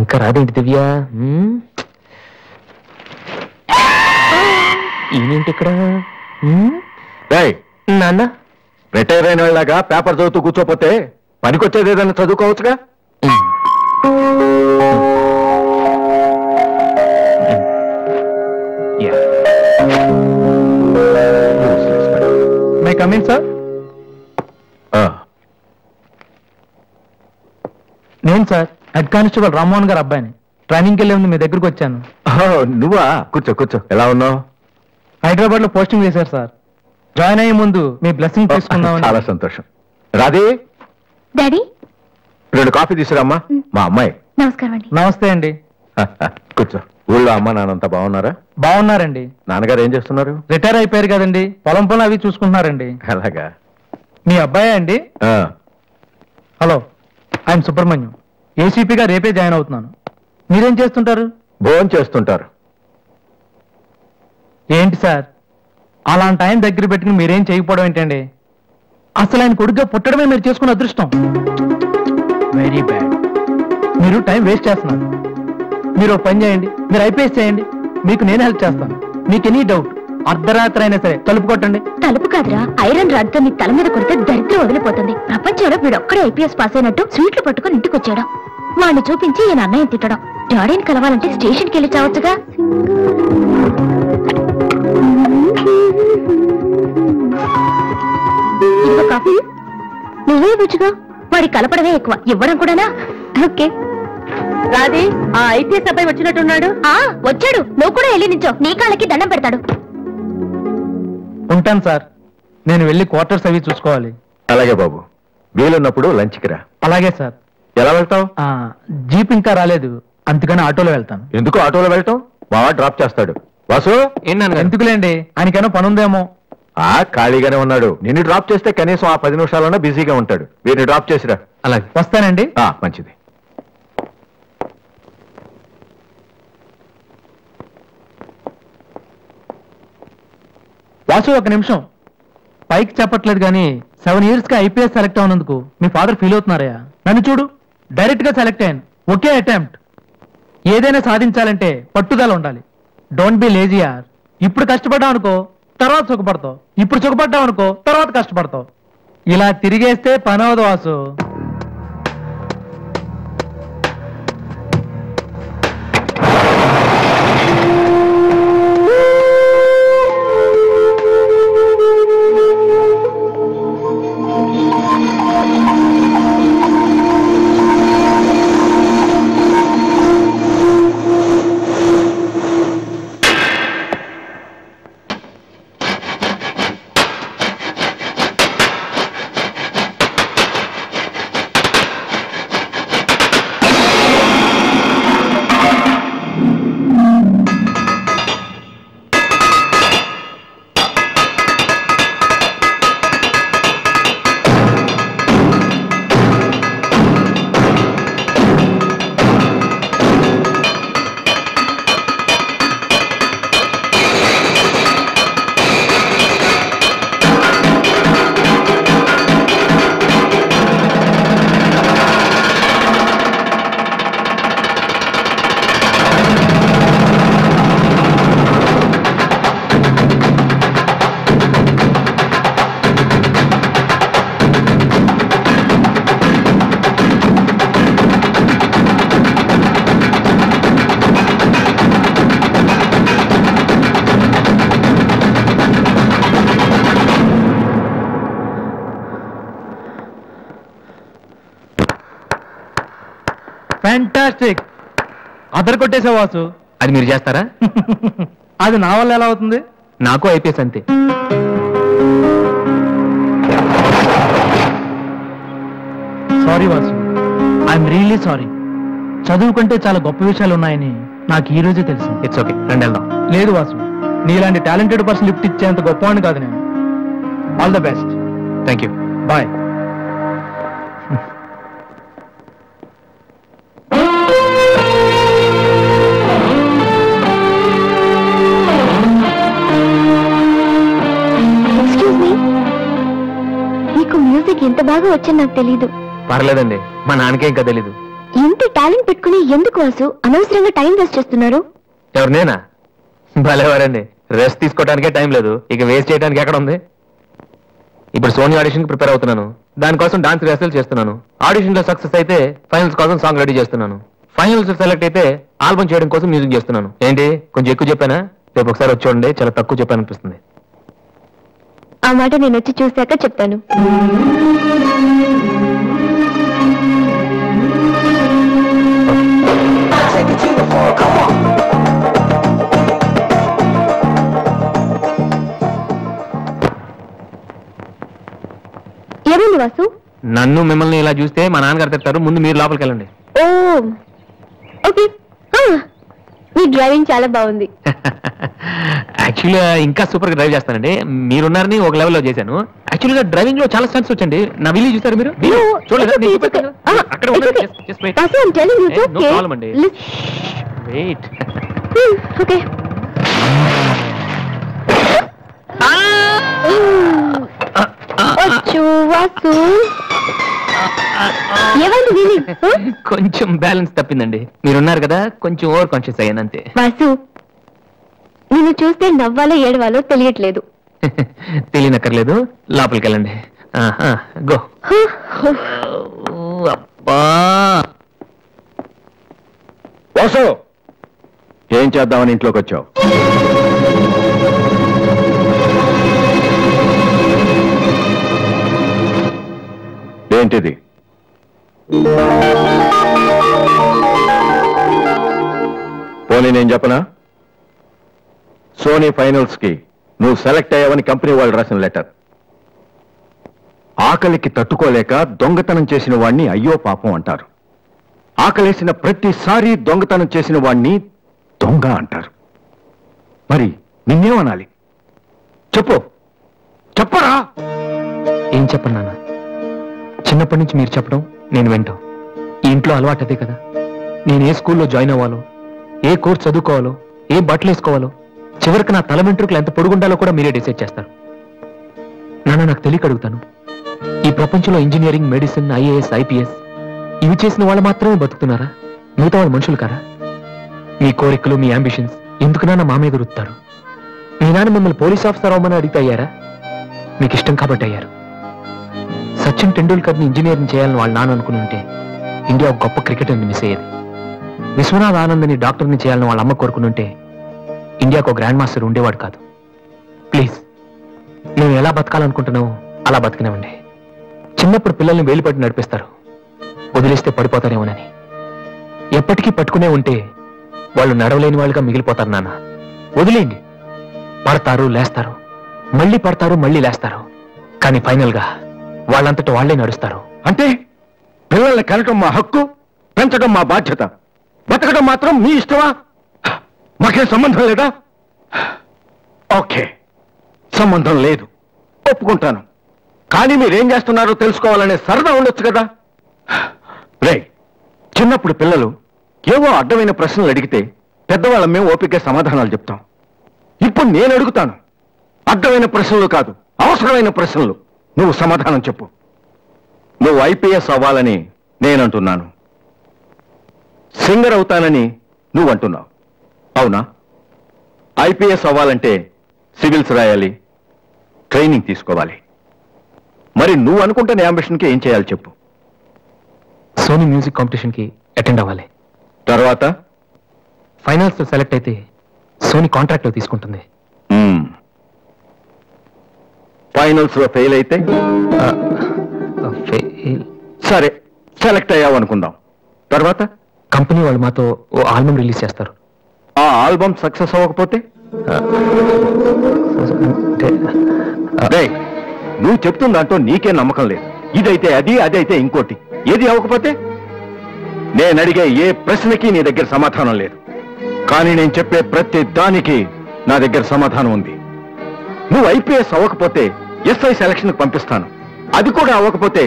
ఇంకా రాదేంటి దివ్య? ఈయనేంటి ఇక్కడ? నాన్న, రిటైర్ అయిన వాళ్ళగా పేపర్ చదువుతూ కూర్చోపోతే పనికొచ్చేది ఏదైనా చదువుకోవచ్చుగా. May come in sir? నేను sir head constable Rammohan garu అబ్బాయిని. ట్రైనింగ్కి వెళ్ళే ముందు మీ దగ్గరకు వచ్చాను. నువ్వా? కూర్చో కూర్చో. ఎలా ఉన్నావు? హైదరాబాద్ లో పోస్టింగ్ వేశారు సార్. జాయిన్ అయ్యే ముందు మీ బ్లెస్సింగ్ తీసుకుందామని. చాలా సంతోషం. రాధే, డాడీ 2 కాఫీ తీసుకురామ్మా. మా అమ్మాయి. నమస్కారం అండి. నమస్తే అండి. కూర్చో. ఊళ్ళో అమ్మ నాన్నంతా బాగున్నారా? బాగున్నారండి. నాన్నగారు ఏం చేస్తున్నారు? రిటైర్ అయిపోయారు కదండి, పొలం పొలం అవి చూసుకుంటున్నారండి. అలాగా. మీ అబ్బాయే అండి? Hello, I'm Subrahmanyam. ఏసీపీగా రేపే జాయిన్ అవుతున్నాను. మీరేం చేస్తుంటారు? భోజనం చేస్తుంటారు. ఏంటి సార్ అలాంటి ఆయన దగ్గర పెట్టుకుని మీరేం చేయకపోవడం ఏంటండి? అసలు ఆయన కొడుగ్గా పుట్టడమే మీరు చేసుకున్న అదృష్టం. Very bad. మీరు టైం వేస్ట్ చేస్తున్నారు. మీరు పని చేయండి, మీరు ఐపీఎస్ చేయండి, మీకు నేను హెల్ప్ చేస్తాను. మీకు ఎనీ డౌట్ అర్ధరాత్రి అయినా సరే తలుపు కొట్టండి. తలుపు కాదురా, ఐరన్ రాడ్తో నీ తల మీద కొడితే దరిద్రం వదిలిపోతుంది. ప్రపంచంలో వీడు ఒక్కడే ఐపీఎస్ పాస్ అయినట్టు స్వీట్లు పట్టుకుని ఇంటికి వచ్చాడు. వాడిని చూపించి ఈయన అన్నయ్య తిట్టడం. డాడీని కలవాలంటే స్టేషన్కి వెళ్ళి చావచ్చుగా. ఇదిగో కాఫీ. నువ్వే బుచ్చుగా. వాడి కలపడమే ఎక్కువ, ఇవ్వడం కూడానా? ఓకే. రాధే, ఆ ఐపీఎస్ అబ్బాయి వచ్చినట్టున్నాడు. వచ్చాడు. నువ్వు కూడా వెళ్ళి నించో, నీ కాళ్ళకి దండం పెడతాడు. ఉంటాను సార్, నేను వెళ్ళి క్వార్టర్స్ అవి చూసుకోవాలి. అలాగే బాబు, వీలున్నప్పుడు లంచ్కి రా. అలాగే సార్. ఎలా వెళ్తావు? జీప్ ఇంకా రాలేదు, అందుకని ఆటోలో వెళ్తాను. ఎందుకు ఆటోలో వెళ్తాం? బావా డ్రాప్ చేస్తాడు. వాసు, ఎందుకులేండి, ఆయనకైనా పనుందేమో. ఖాళీగానే ఉన్నాడు. నిన్ను డ్రాప్ చేస్తే కనీసం ఆ 10 నిమిషాలన్నా బిజీగా ఉంటాడు. వీరిని డ్రాప్ చేసిరా. అలాగే, వస్తానండి. మంచిది. వాసు, ఒక నిమిషం. పైకి చెప్పట్లేదు కానీ 7 years గా ఐపీఎస్ సెలెక్ట్ అవునందుకు మీ ఫాదర్ ఫీల్ అవుతున్నారయ్యా. నన్ను చూడు, డైరెక్ట్ గా సెలెక్ట్ అయ్యాను. ఒకే అటెంప్ట్. ఏదైనా సాధించాలంటే పట్టుదల ఉండాలి. డోంట్ బి లేజీ యార్. ఇప్పుడు కష్టపడ్డావు అనుకో, తర్వాత సుఖపడతావు. ఇప్పుడు సుఖపడ్డావు అనుకో, తర్వాత కష్టపడతావు. ఇలా తిరిగేస్తే పని అవదు వాసు. ఫ్యాంటాస్టిక్. అదర్ కొట్టేసా వాసు. అది మీరు చేస్తారా? అది నా వల్ల ఎలా అవుతుంది? నాకు ఐపీఎస్ అంతే. Sorry Vasu, I'm really sorry. చదువు కంటే చాలా గొప్ప విషయాలు ఉన్నాయని నాకు ఈ రోజే తెలిసింది. ఇట్స్ ఓకే, రండి వెళ్దాం. లేదు వాసు, నీలాంటి టాలెంటెడ్ పర్సన్ లిఫ్ట్ ఇచ్చేంత గొప్పవాడిని కాదు నేను. All the best. Thank you. Bye. నీకు మ్యూజిక్ ఎంత బాగా వచ్చని నాకు తెలీదు. పర్లేదండి, మా నాన్నకే ఇంకా తెలీదు. ఇంత టాలెంట్ పెట్టుకుని ఎందుకు వాసు అనవసరంగా టైం వేస్ట్ చేస్తున్నారు? ఎవరు నేనా? భలేవారండి, రెస్ట్ తీసుకోవడానికే టైం లేదు, ఇక వేస్ట్ చేయడానికి ఎక్కడ ఉంది? ఇప్పుడు సోనీ ఆడిషన్ కి ప్రిపేర్ అవుతున్నాను, దానికోసం డాన్స్ రిహర్సల్ చేస్తున్నాను. ఆడిషన్ లో సక్సెస్ అయితే ఫైనల్స్ కోసం సాంగ్ రెడీ చేస్తున్నాను. ఫైనల్స్ సెలెక్ట్ అయితే ఆల్బమ్ చేయడం కోసం మ్యూజిక్ చేస్తున్నాను. ఏంటి కొంచెం ఎక్కువ చెప్పానా? రేపు ఒకసారి వచ్చి చూడండి, చాలా తక్కువ చెప్పాను అనిపిస్తుంది. ఆ మాట నేను వచ్చి చూశాక చెప్తాను. ఏమైంది వాసు? నన్ను మిమ్మల్ని ఇలా చూస్తే మా నాన్నగారు తిడతారు, ముందు మీరు లోపలికి వెళ్ళండి. ఓ ఓకే, మీ డ్రైవింగ్ చాలా బాగుంది. యాక్చువల్గా ఇంకా సూపర్ గా డ్రైవ్ చేస్తానండి. మీరున్నారని ఒక లెవెల్లో చేశాను. యాక్చువల్గా డ్రైవింగ్ లో చాలా స్టంట్స్ వచ్చండి. నా వీలు చూసారు మీరు? చూడలేదు, నేను చూపెట్టాను. అక్కడ ఉండండి. Just wait. No problem అండి. Wait. ఓకే. వాసు ఏమైంది వీలింగ్? కొంచెం బ్యాలెన్స్ తప్పిందండి. మీరున్నారు కదా, కొంచెం ఓవర్ కాన్షియస్ అయ్యాను అంతే. వాసు నిన్ను చూస్తే నవ్వాలో ఏడవాలో తెలియట్లేదు. తెలియనక్కర్లేదు, లోపలికి వెళ్ళండి. గో. అబ్బా వాసు, ఏం చేద్దామని ఇంట్లోకి వచ్చావు? ఏంటిది? పోనీ నేను చెప్పనా? సోనీ ఫైనల్స్ కి నువ్వు సెలెక్ట్ అయ్యావని కంపెనీ వాళ్ళు రాసిన లెటర్. ఆకలికి తట్టుకోలేక దొంగతనం చేసిన వాణ్ణి అయ్యో పాపం అంటారు. ఆకలేసిన ప్రతిసారి దొంగతనం చేసిన వాణ్ణి దొంగ అంటారు. మరి నిన్నేమనాలి? చెప్పు, చెప్పరా? ఏం చెప్పను నాన్న, చిన్నప్పటి నుంచి మీరు చెప్పడం నేను వింటాం. ఈ ఇంట్లో అలవాటు అదే కదా. నేను ఏ స్కూల్లో జాయిన్ అవ్వాలో, ఏ కోర్స్ చదువుకోవాలో, ఏ బట్టలు వేసుకోవాలో, చివరికి నా తల వెంట్రుకలు ఎంత పొడుగుండాలో కూడా మీరే డిసైడ్ చేస్తారు. నాన్న నాకు తెలియక అడుగుతాను, ఈ ప్రపంచంలో ఇంజనీరింగ్, మెడిసిన్, ఐఏఎస్, ఐపీఎస్ ఇవి చేసిన వాళ్ళు మాత్రమే బతుకుతున్నారా? మిగతా వాళ్ళు మనుషులు కారా? మీ కోరికలు, మీ అంబిషన్స్ ఎందుకు నాన్న మా మీద రుత్తారు? మీ నాన్న మిమ్మల్ని పోలీస్ ఆఫీసర్ అవ్వమని అడిగితే అయ్యారా? మీకు ఇష్టం కాబట్టి అయ్యారు. సచిన్ టెండూల్కర్ని ఇంజనీరింగ్ చేయాలని వాళ్ళ నాన్న అనుకుని ఉంటే ఇండియా ఒక గొప్ప క్రికెటర్ని మిస్ అయ్యేది. విశ్వనాథ్ ఆనంద్ని డాక్టర్ని చేయాలని వాళ్ళ అమ్మ కోరుకునుంటే ఇండియాకు ఒక గ్రాండ్ మాస్టర్ ఉండేవాడు కాదు. ప్లీజ్, నేను ఎలా బతకాలనుకుంటున్నావో అలా బతికినవ్వండి. చిన్నప్పుడు పిల్లల్ని వేలిపట్టి నడిపిస్తారు, వదిలేస్తే పడిపోతారేమోనని. ఎప్పటికీ పట్టుకునే ఉంటే వాళ్ళు నడవలేని వాళ్ళుగా మిగిలిపోతారు నాన్న. వదిలేయండి, పడతారు, లేస్తారు, మళ్ళీ పడతారు, మళ్ళీ లేస్తారు, కానీ ఫైనల్ గా వాళ్ళంతటా వాళ్లే నడుస్తారు. అంటే పిల్లల్ని కనటం మా హక్కు, పెంచడం మా బాధ్యత, బతకడం మాత్రం మీ ఇష్టమా? మాకేం సంబంధం లేదా? ఓకే, సంబంధం లేదు, ఒప్పుకుంటాను. కానీ మీరేం చేస్తున్నారో తెలుసుకోవాలనే సరదా ఉండొచ్చు కదా. రే, చిన్నప్పుడు పిల్లలు ఏవో అడ్డమైన ప్రశ్నలు అడిగితే పెద్దవాళ్ళం మేము ఓపికగా సమాధానాలు చెప్తాం. ఇప్పుడు నేను అడుగుతాను, అడ్డమైన ప్రశ్నలు కాదు, అవసరమైన ప్రశ్నలు. నువ్వు సమాధానం చెప్పు. నువ్వు ఐపీఎస్ అవ్వాలని నేనంటున్నాను, సింగర్ అవుతానని నువ్వు అంటున్నావు, అవునా? ఐపీఎస్ అవ్వాలంటే సివిల్స్ రాయాలి, ట్రైనింగ్ తీసుకోవాలి. మరి నువ్వు అనుకుంటున్న అంబిషన్కి ఏం చేయాలి చెప్పు. సోనీ మ్యూజిక్ కాంపిటీషన్ కి అటెండ్ అవ్వాలి. తర్వాత ఫైనల్స్ లో సెలెక్ట్ అయితే సోనీ కాంట్రాక్ట్ లో తీసుకుంటుంది. ఫైనల్స్ లో ఫెయిల్ అయితే సరే, సెలెక్ట్ అయ్యావు అనుకుందాం. తర్వాత కంపెనీ వాళ్ళు మాతో ఓ ఆల్బమ్ రిలీజ్ చేస్తారు. ఆ ఆల్బమ్ సక్సెస్ అవ్వకపోతే నువ్వు చెప్తుందంటూ నీకే నమ్మకం లేదు. ఇదైతే అది, అదైతే ఇంకోటి. ఏది అవ్వకపోతే? నేను అడిగే ఏ ప్రశ్నకి నీ దగ్గర సమాధానం లేదు, కానీ నేను చెప్పే ప్రతి దానికి నా దగ్గర సమాధానం ఉంది. నువ్వు ఐపీఎస్ అవ్వకపోతే ఎస్ఐ సెలక్షన్ పంపిస్తాను. అది కూడా అవ్వకపోతే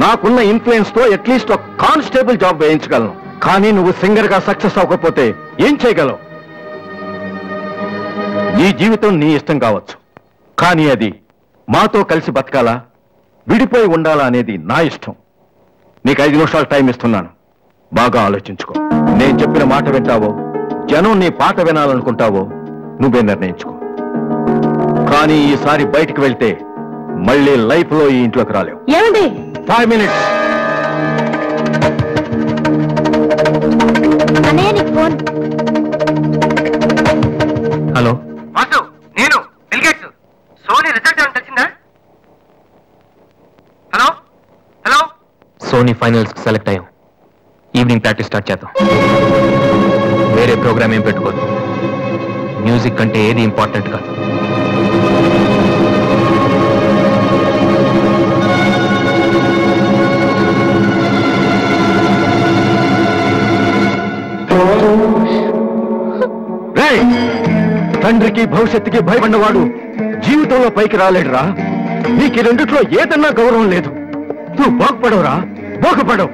నాకున్న ఇన్ఫ్లుయెన్స్ తో అట్లీస్ట్ ఒక కానిస్టేబుల్ జాబ్ వేయించగలను. కానీ నువ్వు సింగర్ గా సక్సెస్ అవ్వకపోతే ఏం చేయగలవు? నీ జీవితం నీ ఇష్టం కావచ్చు, కానీ అది మాతో కలిసి బతకాలా, విడిపోయి ఉండాలా అనేది నా ఇష్టం. నీకు 5 నిమిషాలు టైం ఇస్తున్నాను. బాగా ఆలోచించుకో. నేను చెప్పిన మాట వింటావో, జనం నీ పాట వినాలనుకుంటావో నువ్వే నిర్ణయించుకో. కానీ ఈసారి బయటికి వెళ్తే మళ్ళీ లైఫ్ లో ఈ ఇంట్లోకి రాలేవు. ఏమండి 5 minutes. అన్నయ్య నీకు ఫోన్. హలో వాసు, నేను బిల్గేట్స్. సోనీ రిజల్ట్ ఏమైనా తెలిసిందా? Hello hello. సోనీ ఫైనల్స్ కి సెలెక్ట్ అయ్యాం. ఈవినింగ్ ప్రాక్టీస్ స్టార్ట్ చేద్దాం. వేరే ప్రోగ్రామ్ ఏం పెట్టుకోదు. మ్యూజిక్ అంటే ఏది ఇంపార్టెంట్ కాదు. తండ్రికి భవిష్యత్తుకి భయపడినవాడు జీవితంలో పైకి రాలేడురా. నీకు రెండిట్లో ఏదన్నా గౌరవం లేదు. నువ్వు బాగుపడవురా, బాగుపడవు.